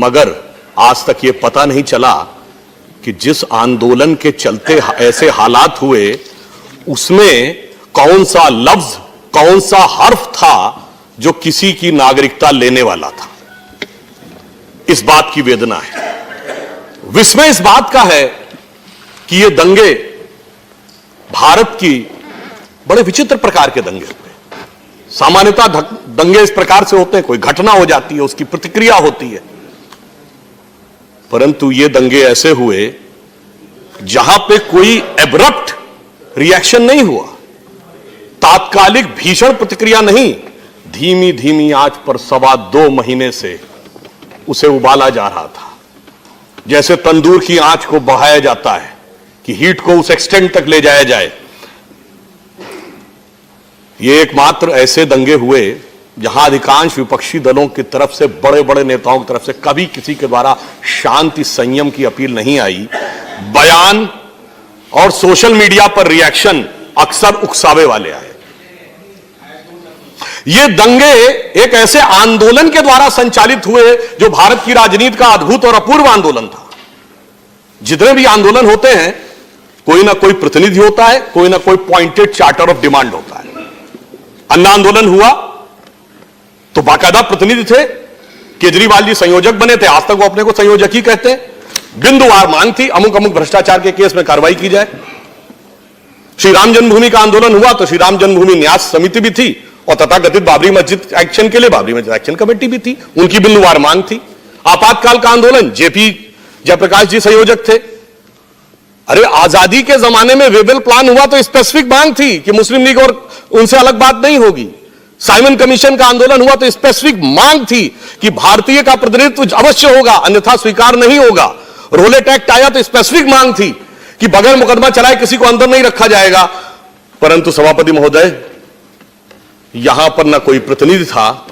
मगर आज तक ये पता नहीं चला कि जिस आंदोलन के चलते ऐसे हालात हुए उसमें कौन सा लफ्ज, कौन सा हर्फ था जो किसी की नागरिकता लेने वाला था। इस बात की वेदना है। विस्मय इस बात का है कि ये दंगे भारत की बड़े विचित्र प्रकार के दंगे हुए। सामान्यतः दंगे इस प्रकार से होते हैं, कोई घटना हो जाती है, उसकी प्रतिक्रिया होती है, परंतु ये दंगे ऐसे हुए जहां पे कोई एब्रप्ट रिएक्शन नहीं हुआ, तात्कालिक भीषण प्रतिक्रिया नहीं, धीमी धीमी आंच पर 2.25 महीने से उसे उबाला जा रहा था। जैसे तंदूर की आंच को बढ़ाया जाता है कि हीट को उस एक्सटेंट तक ले जाया जाए। ये एकमात्र ऐसे दंगे हुए जहां अधिकांश विपक्षी दलों की तरफ से, बड़े बड़े नेताओं की तरफ से कभी किसी के द्वारा शांति संयम की अपील नहीं आई। बयान और सोशल मीडिया पर रिएक्शन अक्सर उकसावे वाले आए। ये दंगे एक ऐसे आंदोलन के द्वारा संचालित हुए जो भारत की राजनीति का अद्भुत और अपूर्व आंदोलन था। जितने भी आंदोलन होते हैं, कोई ना कोई प्रतिनिधि होता है, कोई ना कोई पॉइंटेड चार्टर ऑफ डिमांड होता है। अन्ना आंदोलन हुआ तो बाकायदा प्रतिनिधि थे, केजरीवाल जी संयोजक बने थे, आज तक वो अपने को संयोजक ही कहते हैं। बिंदुवार मांग थी, अमुक अमुक भ्रष्टाचार के केस में कार्रवाई की जाए। श्री राम जन्मभूमि का आंदोलन हुआ तो श्री राम जन्मभूमि न्यास समिति भी थी और तथाकथित बाबरी मस्जिद एक्शन के लिए बाबरी मस्जिद एक्शन कमेटी भी थी, उनकी बिंदुवार मांग थी। आपातकाल का आंदोलन जेपी जयप्रकाश जी संयोजक थे। अरे आजादी के जमाने में वेबल प्लान हुआ तो स्पेसिफिक मांग थी कि मुस्लिम लीग और उनसे अलग बात नहीं होगी। साइमन कमीशन का आंदोलन हुआ तो स्पेसिफिक मांग थी कि भारतीय का प्रतिनिधित्व अवश्य होगा, अन्यथा स्वीकार नहीं होगा। रोलेट एक्ट आया तो स्पेसिफिक मांग थी कि बगैर मुकदमा चलाए किसी को अंदर नहीं रखा जाएगा। परंतु सभापति महोदय, यहां पर ना कोई प्रतिनिधि था,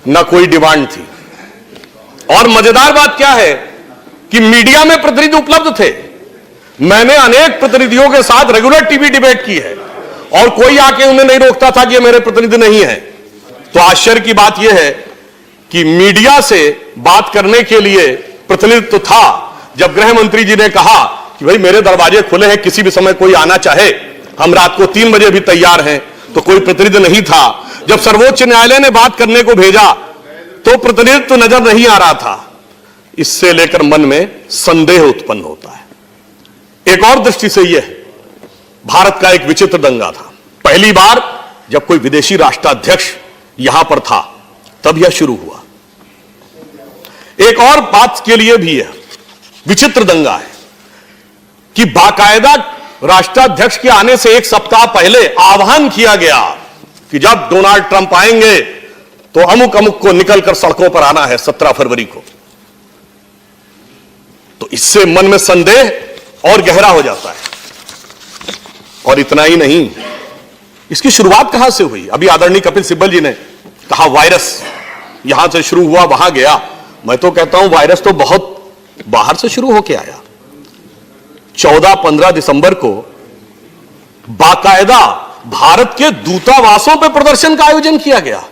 ना कोई डिमांड थी। और मजेदार बात क्या है कि मीडिया में प्रतिनिधि उपलब्ध थे। मैंने अनेक प्रतिनिधियों के साथ रेगुलर टीवी डिबेट की है और कोई आके उन्हें नहीं रोकता था कि ये मेरे प्रतिनिधि नहीं है। तो आश्चर्य की बात यह है कि मीडिया से बात करने के लिए प्रतिनिधित्व था। जब गृह मंत्री जी ने कहा कि भाई मेरे दरवाजे खुले हैं, किसी भी समय कोई आना चाहे, हम रात को 3 बजे भी तैयार हैं, तो कोई प्रतिनिधि नहीं था। जब सर्वोच्च न्यायालय ने बात करने को भेजा तो प्रतिनिधित्व नजर नहीं आ रहा था। इससे लेकर मन में संदेह उत्पन्न होता है। एक और दृष्टि से यह भारत का एक विचित्र दंगा था। पहली बार जब कोई विदेशी राष्ट्राध्यक्ष यहां पर था तब यह शुरू हुआ। एक और बात के लिए भी यह विचित्र दंगा है कि बाकायदा राष्ट्राध्यक्ष के आने से 1 सप्ताह पहले आह्वान किया गया कि जब डोनाल्ड ट्रंप आएंगे तो अमुक अमुक को निकलकर सड़कों पर आना है 17 फरवरी को। तो इससे मन में संदेह और गहरा हो जाता है। और इतना ही नहीं, इसकी शुरुआत कहां से हुई? अभी आदरणीय कपिल सिब्बल जी ने कहा वायरस यहां से शुरू हुआ, वहां गया। मैं तो कहता हूं वायरस तो बहुत बाहर से शुरू होकर आया। 14-15 दिसंबर को बाकायदा भारत के दूतावासों पर प्रदर्शन का आयोजन किया गया।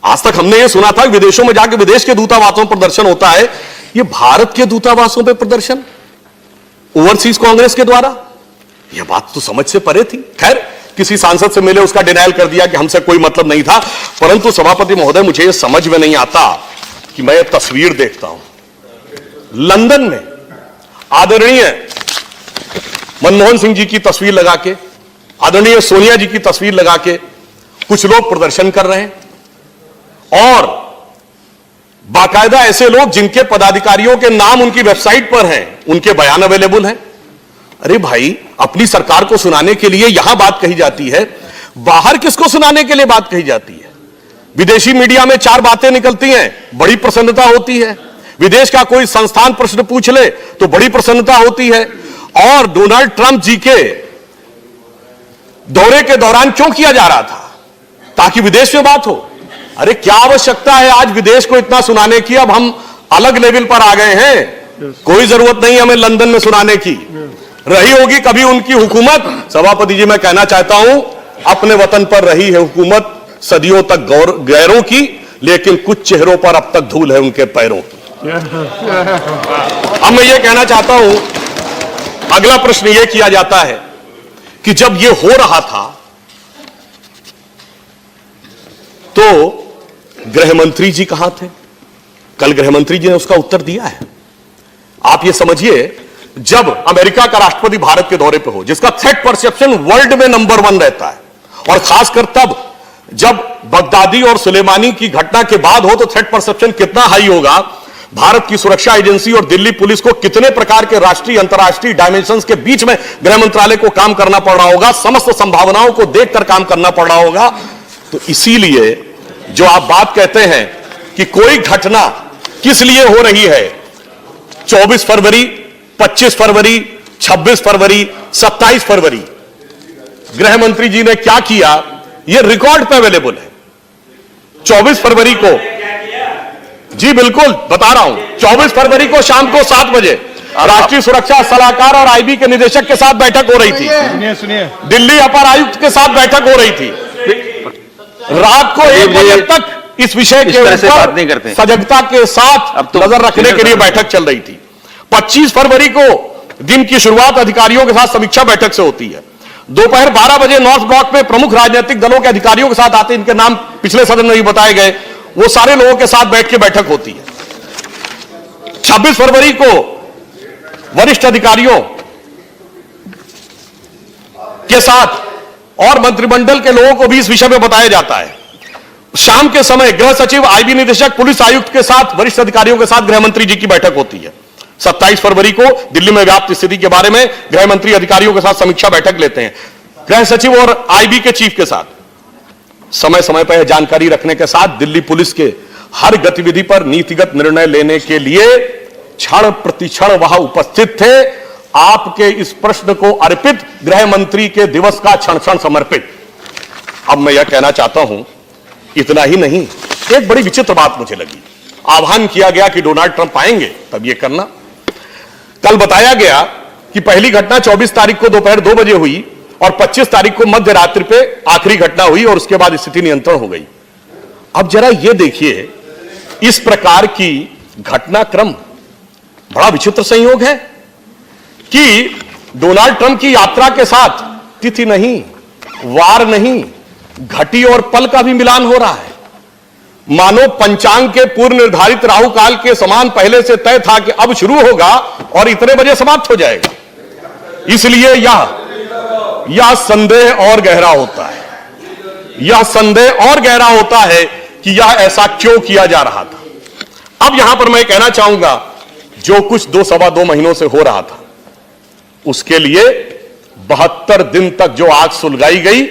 आज तक हमने यह सुना था कि विदेशों में जाकर विदेश के दूतावासों पर प्रदर्शन होता है, यह भारत के दूतावासों पर प्रदर्शन ओवरसीज कांग्रेस के द्वारा, यह बात तो समझ से परे थी। खैर, किसी सांसद से मिले, उसका डिनायल कर दिया कि हमसे कोई मतलब नहीं था। परंतु सभापति महोदय, मुझे यह समझ में नहीं आता कि मैं यह तस्वीर देखता हूं, लंदन में आदरणीय मनमोहन सिंह जी की तस्वीर लगा के, आदरणीय सोनिया जी की तस्वीर लगा के कुछ लोग प्रदर्शन कर रहे हैं और बाकायदा ऐसे लोग जिनके पदाधिकारियों के नाम उनकी वेबसाइट पर हैं, उनके बयान अवेलेबल हैं। अरे भाई, अपनी सरकार को सुनाने के लिए यहां बात कही जाती है, बाहर किसको सुनाने के लिए बात कही जाती है? विदेशी मीडिया में 4 बातें निकलती हैं, बड़ी प्रसन्नता होती है। विदेश का कोई संस्थान प्रश्न पूछ ले तो बड़ी प्रसन्नता होती है। और डोनाल्ड ट्रंप जी के दौरे के दौरान क्यों किया जा रहा था? ताकि विदेश में बात हो। अरे क्या आवश्यकता है आज विदेश को इतना सुनाने की? अब हम अलग लेवल पर आ गए हैं, कोई जरूरत नहीं हमें लंदन में सुनाने की। रही होगी कभी उनकी हुकूमत, सभापति जी मैं कहना चाहता हूं, अपने वतन पर रही है हुकूमत सदियों तक गैरों की, लेकिन कुछ चेहरों पर अब तक धूल है उनके पैरों की। अब मैं ये कहना चाहता हूं, अगला प्रश्न ये किया जाता है कि जब ये हो रहा था तो गृह मंत्री जी कहां थे? कल गृह मंत्री जी ने उसका उत्तर दिया है। आप ये समझिए, जब अमेरिका का राष्ट्रपति भारत के दौरे पे हो, जिसका थ्रेट परसेप्शन वर्ल्ड में नंबर 1 रहता है, और खासकर तब जब बगदादी और सुलेमानी की घटना के बाद हो, तो थ्रेट परसेप्शन कितना हाई होगा। भारत की सुरक्षा एजेंसी और दिल्ली पुलिस को कितने प्रकार के राष्ट्रीय अंतर्राष्ट्रीय डायमेंशंस के बीच में गृह मंत्रालय को काम करना पड़ रहा होगा, समस्त संभावनाओं को देखकर काम करना पड़ रहा होगा। तो इसीलिए जो आप बात कहते हैं कि कोई घटना किस लिए हो रही है, 24 फरवरी, 25 फरवरी, 26 फरवरी, 27 फरवरी, गृह मंत्री जी ने क्या किया, यह रिकॉर्ड पे अवेलेबल है। 24 फरवरी को, जी बिल्कुल बता रहा हूं, 24 फरवरी को शाम को 7 बजे राष्ट्रीय सुरक्षा सलाहकार और आईबी के निदेशक के साथ बैठक हो रही थी। सुनिए, दिल्ली अपर आयुक्त के साथ बैठक हो रही थी। रात को 1 बजे तक इस विषय के ऊपर सजगता के साथ नजर रखने के लिए बैठक चल रही थी। 25 फरवरी को दिन की शुरुआत अधिकारियों के साथ समीक्षा बैठक से होती है। दोपहर 12 बजे नॉर्थ ब्लॉक में प्रमुख राजनीतिक दलों के अधिकारियों के साथ आते, इनके नाम पिछले सदन में भी बताए गए, वो सारे लोगों के साथ बैठ के बैठक होती है। 26 फरवरी को वरिष्ठ अधिकारियों के साथ और मंत्रिमंडल के लोगों को भी इस विषय में बताया जाता है। शाम के समय गृह सचिव, आईबी निदेशक, पुलिस आयुक्त के साथ, वरिष्ठ अधिकारियों के साथ गृह मंत्री जी की बैठक होती है। 27 फरवरी को दिल्ली में व्याप्त स्थिति के बारे में गृह मंत्री अधिकारियों के साथ समीक्षा बैठक लेते हैं। गृह सचिव और आईबी के चीफ के साथ समय समय पर जानकारी रखने के साथ दिल्ली पुलिस के हर गतिविधि पर नीतिगत निर्णय लेने के लिए क्षण प्रतिक्षण वहां उपस्थित थे। आपके इस प्रश्न को अर्पित गृह मंत्री के दिवस का क्षण क्षण समर्पित। अब मैं यह कहना चाहता हूं, इतना ही नहीं, एक बड़ी विचित्र बात मुझे लगी। आह्वान किया गया कि डोनाल्ड ट्रंप आएंगे तब यह करना। कल बताया गया कि पहली घटना 24 तारीख को दोपहर 2 बजे हुई और 25 तारीख को मध्य रात्रि पे आखिरी घटना हुई और उसके बाद स्थिति नियंत्रण हो गई। अब जरा यह देखिए, इस प्रकार की घटनाक्रम बड़ा विचित्र संयोग है कि डोनाल्ड ट्रंप की यात्रा के साथ तिथि नहीं, वार नहीं, घटी और पल का भी मिलान हो रहा है। मानो पंचांग के पूर्व निर्धारित राहु काल के समान पहले से तय था कि अब शुरू होगा और इतने बजे समाप्त हो जाएगा। इसलिए यह संदेह और गहरा होता है, यह संदेह और गहरा होता है कि यह ऐसा क्यों किया जा रहा था। अब यहां पर मैं कहना चाहूंगा, जो कुछ 2-2.25 महीनों से हो रहा था, उसके लिए 72 दिन तक जो आग सुलगाई गई,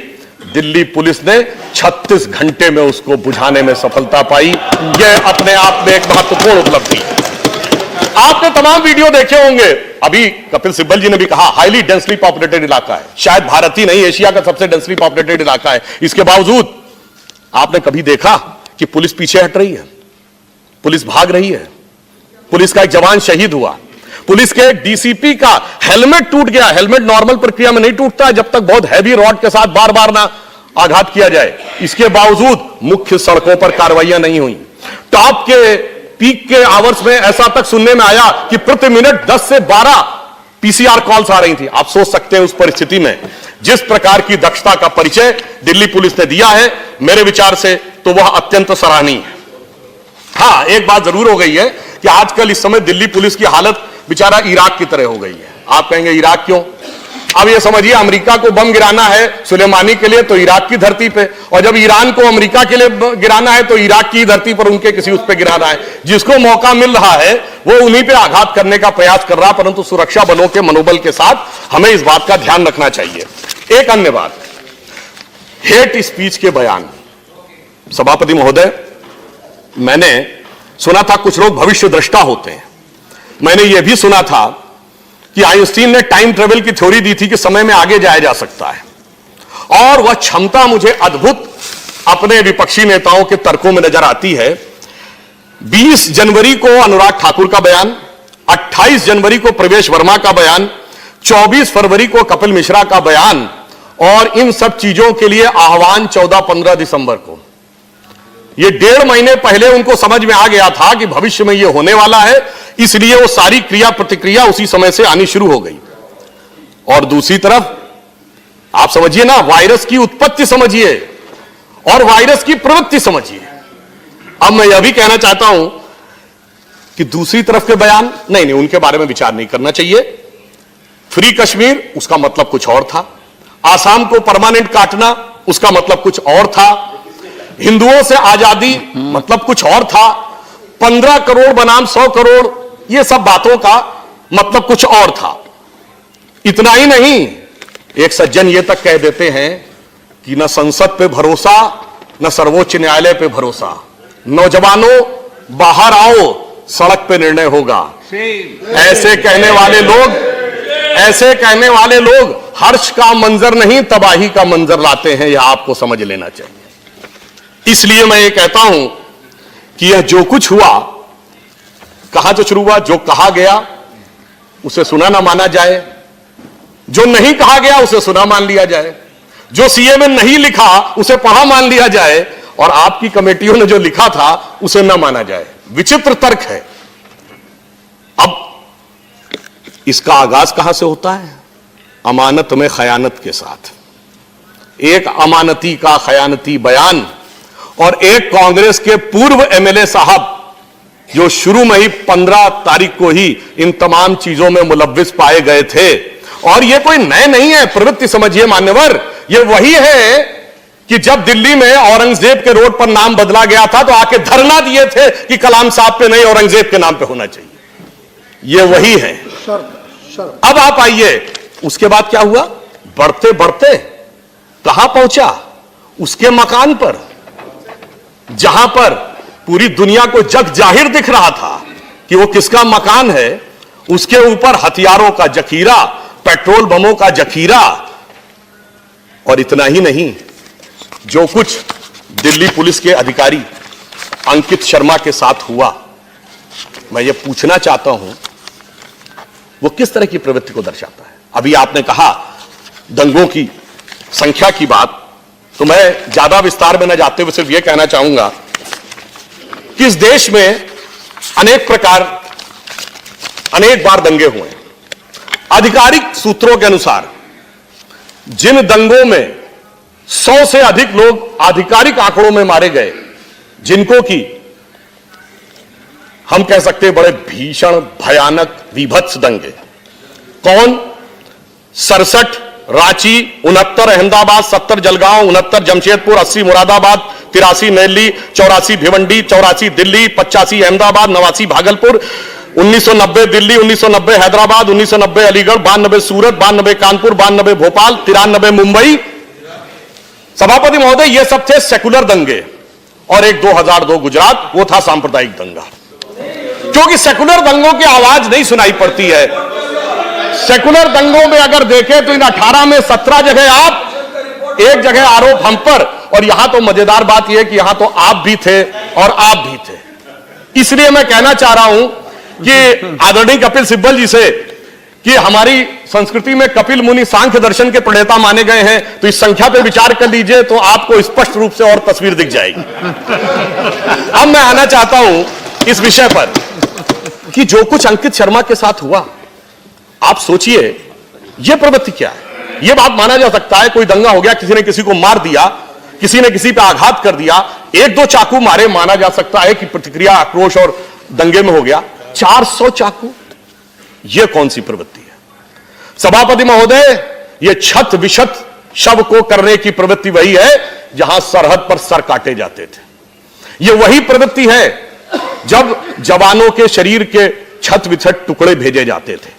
दिल्ली पुलिस ने 36 घंटे में उसको बुझाने में सफलता पाई। यह अपने आप में एक महत्वपूर्ण उपलब्धि है। आपने तमाम वीडियो देखे होंगे, अभी कपिल सिब्बल जी ने भी कहा हाईली डेंसली पॉपुलेटेड इलाका है, शायद भारत ही नहीं एशिया का सबसे डेंसली पॉपुलेटेड इलाका है। इसके बावजूद आपने कभी देखा कि पुलिस पीछे हट रही है, पुलिस भाग रही है, पुलिस का एक जवान शहीद हुआ, पुलिस के डीसीपी का हेलमेट टूट गया। हेलमेट नॉर्मल प्रक्रिया में नहीं टूटता है जब तक बहुत हैवी रॉड के साथ बार बार ना आघात किया जाए। इसके बावजूद मुख्य सड़कों पर कार्रवाइयां नहीं हुई। टॉप के पीक के आवर्स में ऐसा तक सुनने में आया कि प्रति मिनट 10 से 12 पीसीआर कॉल्स आ रही थी। आप सोच सकते हैं उस परिस्थिति में जिस प्रकार की दक्षता का परिचय दिल्ली पुलिस ने दिया है, मेरे विचार से तो वह अत्यंत सराहनीय है। हां, एक बात जरूर हो गई है कि आजकल इस समय दिल्ली पुलिस की हालत बेचारा इराक की तरह हो गई है। आप कहेंगे इराक क्यों? अब ये समझिए, अमेरिका को बम गिराना है सुलेमानी के लिए तो इराक की धरती पे, और जब ईरान को अमेरिका के लिए गिराना है तो इराक की धरती पर उनके किसी उस पे गिराना है। जिसको मौका मिल रहा है वो उन्हीं पे आघात करने का प्रयास कर रहा, परंतु सुरक्षा बलों के मनोबल के साथ हमें इस बात का ध्यान रखना चाहिए। एक अन्य बात, हेट स्पीच के बयान। सभापति महोदय, मैंने सुना था कुछ लोग भविष्य दृष्टा होते हैं। मैंने यह भी सुना था कि आइंस्टीन ने टाइम ट्रेवल की थ्योरी दी थी कि समय में आगे जाया जा सकता है, और वह क्षमता मुझे अद्भुत अपने विपक्षी नेताओं के तर्कों में नजर आती है। 20 जनवरी को अनुराग ठाकुर का बयान, 28 जनवरी को प्रवेश वर्मा का बयान, 24 फरवरी को कपिल मिश्रा का बयान, और इन सब चीजों के लिए आह्वान 14-15 दिसंबर को। ये 1.5 महीने पहले उनको समझ में आ गया था कि भविष्य में ये होने वाला है, इसलिए वो सारी क्रिया प्रतिक्रिया उसी समय से आनी शुरू हो गई। और दूसरी तरफ आप समझिए ना, वायरस की उत्पत्ति समझिए और वायरस की प्रवृत्ति समझिए। अब मैं यह भी कहना चाहता हूं कि दूसरी तरफ के बयान नहीं, उनके बारे में विचार नहीं करना चाहिए। फ्री कश्मीर, उसका मतलब कुछ और था। आसाम को परमानेंट काटना, उसका मतलब कुछ और था। हिंदुओं से आजादी, मतलब कुछ और था। 15 करोड़ बनाम 100 करोड़, ये सब बातों का मतलब कुछ और था। इतना ही नहीं, एक सज्जन ये तक कह देते हैं कि न संसद पे भरोसा, न सर्वोच्च न्यायालय पे भरोसा। नौजवानों बाहर आओ, सड़क पे निर्णय होगा। ऐसे कहने वाले लोग हर्ष का मंजर नहीं, तबाही का मंजर लाते हैं। यह आपको समझ लेना चाहिए। इसलिए मैं ये कहता हूं कि यह जो कुछ हुआ, कहां से शुरू हुआ? जो कहा गया उसे सुना ना माना जाए, जो नहीं कहा गया उसे सुना मान लिया जाए, जो सीए में नहीं लिखा उसे पढ़ा मान लिया जाए, और आपकी कमेटियों ने जो लिखा था उसे न माना जाए। विचित्र तर्क है। अब इसका आगाज कहां से होता है? अमानत में खयानत के साथ। एक अमानती का खयानती बयान और एक कांग्रेस के पूर्व एमएलए साहब जो शुरू में ही 15 तारीख को ही इन तमाम चीजों में मुलव्विस पाए गए थे। और ये कोई नए नहीं है, प्रवृत्ति समझिए मान्यवर। ये वही है कि जब दिल्ली में औरंगजेब के रोड पर नाम बदला गया था तो आके धरना दिए थे कि कलाम साहब पे नहीं, औरंगजेब के नाम पे होना चाहिए। ये वही है। अब आप आइए, उसके बाद क्या हुआ? बढ़ते बढ़ते कहां पहुंचा? उसके मकान पर, जहां पर पूरी दुनिया को जग जाहिर दिख रहा था कि वो किसका मकान है। उसके ऊपर हथियारों का जखीरा, पेट्रोल बमों का जखीरा। और इतना ही नहीं, जो कुछ दिल्ली पुलिस के अधिकारी अंकित शर्मा के साथ हुआ, मैं ये पूछना चाहता हूं वो किस तरह की प्रवृत्ति को दर्शाता है। अभी आपने कहा दंगों की संख्या की बात, तो मैं ज्यादा विस्तार में न जाते हुए सिर्फ यह कहना चाहूंगा कि इस देश में अनेक बार दंगे हुए। आधिकारिक सूत्रों के अनुसार जिन दंगों में 100 से अधिक लोग आधिकारिक आंकड़ों में मारे गए, जिनको कि हम कह सकते हैं बड़े भीषण भयानक विभत्स दंगे। कौन? 67 रांची, 69 अहमदाबाद, 70 जलगांव, 69 जमशेदपुर, 80 मुरादाबाद, 83 नैली, 84 भिवंडी, 84 दिल्ली, 85 अहमदाबाद, 89 भागलपुर, 1990 दिल्ली, 1990 हैदराबाद, 1990 अलीगढ़, 92 सूरत, 92 कानपुर, 92 भोपाल, 93 मुंबई। सभापति महोदय, ये सब थे सेकुलर दंगे। और एक 2002 गुजरात, वो था सांप्रदायिक दंगा। क्योंकि सेकुलर दंगों की आवाज नहीं सुनाई पड़ती है। सेकुलर दंगों में अगर देखें तो इन 18 में 17 जगह आप, एक जगह आरोप हम पर। और यहां तो मजेदार बात यह है कि यहां तो आप भी थे और आप भी थे। इसलिए मैं कहना चाह रहा हूं कि आदरणीय कपिल सिब्बल जी से कि हमारी संस्कृति में कपिल मुनि सांख्य दर्शन के प्रणेता माने गए हैं, तो इस संख्या पे विचार कर लीजिए तो आपको स्पष्ट रूप से और तस्वीर दिख जाएगी। अब मैं आना चाहता हूं इस विषय पर कि जो कुछ अंकित शर्मा के साथ हुआ, आप सोचिए यह प्रवृत्ति क्या है। यह बात माना जा सकता है कोई दंगा हो गया, किसी ने किसी को मार दिया, किसी ने किसी पे आघात कर दिया, 1-2 चाकू मारे, माना जा सकता है कि प्रतिक्रिया आक्रोश और दंगे में हो गया। 400 चाकू, यह कौन सी प्रवृत्ति है? सभापति महोदय, यह छत विशत शव को करने की प्रवृत्ति वही है जहां सरहद पर सर काटे जाते थे। यह वही प्रवृत्ति है जब जवानों के शरीर के छत विछत टुकड़े भेजे जाते थे।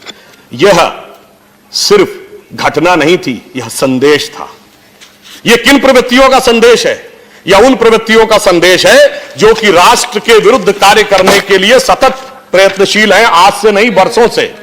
यह सिर्फ घटना नहीं थी, यह संदेश था। यह किन प्रवृत्तियों का संदेश है? यह उन प्रवृत्तियों का संदेश है जो कि राष्ट्र के विरुद्ध कार्य करने के लिए सतत प्रयत्नशील हैं, आज से नहीं बरसों से।